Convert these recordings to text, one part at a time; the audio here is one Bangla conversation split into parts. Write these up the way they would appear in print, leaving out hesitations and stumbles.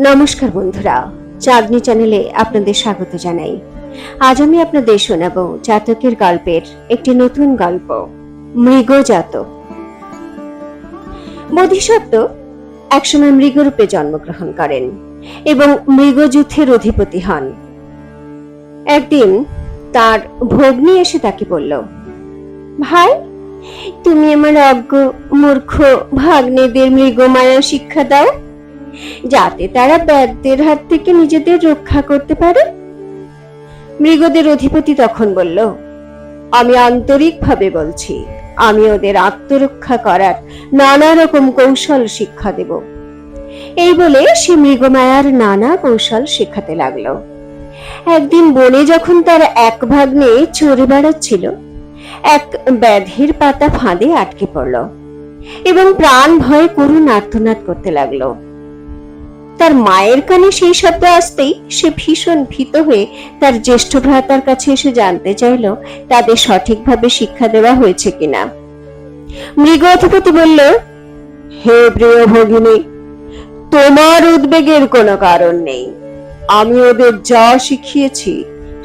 নমস্কার বন্ধুরা, চাঁদনি চ্যানেলে আপনাদের স্বাগত জানাই। আজ আমি আপনাদের শোনাবো জাতকের গল্পের একটি নতুন গল্প, মৃগজাতক। বোধিসত্ত্ব একসময় মৃগরূপে জন্মগ্রহণ করেন এবং মৃগযুদ্ধের অধিপতি হন। একদিন তার ভগ্নী এসে তাকে বলল, ভাই, তুমি আমার অজ্ঞ মূর্খ ভাগ্নেদের মৃগমায়া শিক্ষা দাও, যাতে তারা ব্যাধদের হাত থেকে নিজেদের রক্ষা করতে পারে। মৃগদের অধিপতি তখন বলল, আমি আন্তরিকভাবে বলছি, আমি ওদের আত্মরক্ষা করার নানা রকম কৌশল শিক্ষা দেব। এই বলে সে মৃগমায়ার নানা কৌশল শেখাতে লাগলো। একদিন বনে যখন তার এক ভাগ্নে চড়ে বেড়াচ্ছিল, এক ব্যাধির পাতা ফাঁদে আটকে পড়ল এবং প্রাণ ভয়ে করুণ আর্তনাদ করতে লাগলো। তার মায়ের কানে সেই শব্দ আসতেই সে ভীষণ ভীত হয়ে তার জ্যেষ্ঠ ভ্রাতার কাছে এসে জানতে চাইল তাদের সঠিকভাবে শিক্ষা দেওয়া হয়েছে কিনা। মৃগ অধিপতি বলল, হে প্রিয় ভগিনী, তোমার উদ্বেগের কোনো কারণ নেই। আমি ওদের যা শিখিয়েছি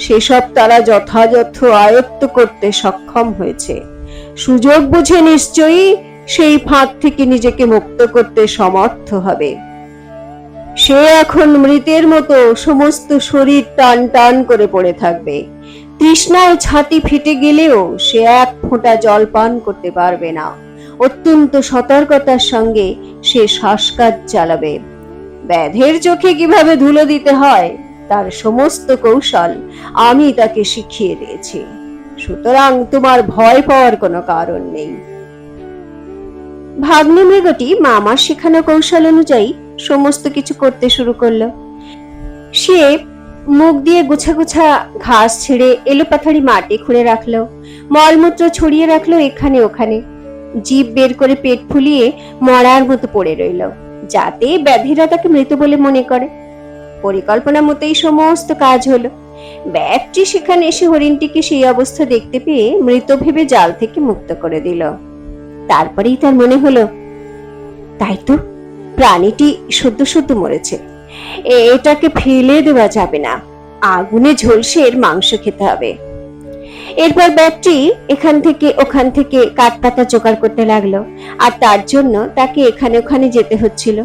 সেসব তারা যথাযথ আয়ত্ত করতে সক্ষম হয়েছে। সুযোগ বুঝে নিশ্চয়ই সেই ফাঁদ থেকে নিজেকে মুক্ত করতে সমর্থ হবে। সে এখন মৃতের মতো সমস্ত শরীর টান টান করে পড়ে থাকবে। তৃষ্ণায় ছাতি ফেটে গেলেও সে এক ফোঁটা জল পান করতে পারবে না। অত্যন্ত সতর্কতার সঙ্গে সে শ্বাসকাজ চালাবে। ব্যাধের চোখে কিভাবে ধুলো দিতে হয় তার সমস্ত কৌশল আমি তাকে শিখিয়ে দিয়েছি। সুতরাং তোমার ভয় পাওয়ার কোনো কারণ নেই। ভাগ্নে মৃগটি মামার শেখানো কৌশল অনুযায়ী সমস্ত কিছু করতে শুরু করলো। সে মুখ দিয়ে গোছা গোছা ঘাস ছেড়ে এলোপাথারি মাটি খুঁড়ে রাখলো, মলমূত্র ছড়িয়ে রাখলো এখানে ওখানে, জিভ বের করে পেট ফুলিয়ে মরার মতো পড়ে রইল, যাতে ব্যাধিরা তাকে মৃত বলে মনে করে। পরিকল্পনা মতেই সমস্ত কাজ হলো। ব্যাধটি সেখানে এসে হরিণটিকে সেই অবস্থা দেখতে পেয়ে মৃত ভেবে জাল থেকে মুক্ত করে দিল। তারপরেই তার মনে হলো, তাই তো, প্রাণীটি সদ্য সদ্য মরেছে, এটাকে ফেলে দেওয়া যাবে না, আগুনে ঝলসে এর মাংস খেতে হবে। এরপর ব্যাধটি এখান থেকে ওখান থেকে কাঠপাতা জোগাড় করতে লাগলো, আর তার জন্য তাকে এখানে ওখানে যেতে হচ্ছিল।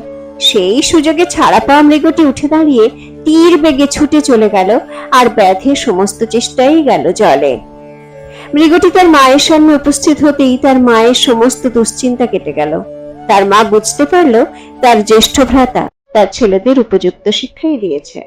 সেই সুযোগে ছাড়া পাওয়া মৃগটি উঠে দাঁড়িয়ে তীর বেগে ছুটে চলে গেল, আর ব্যাধের সমস্ত চেষ্টাই গেল জলে। মৃগটি তার মায়ের সামনে উপস্থিত হতেই তার মায়ের সমস্ত দুশ্চিন্তা কেটে গেল। তার মা বুঝতে পারলো তার জ্যেষ্ঠ ভ্রাতা তার ছেলেদের উপযুক্ত শিক্ষাই দিয়েছে।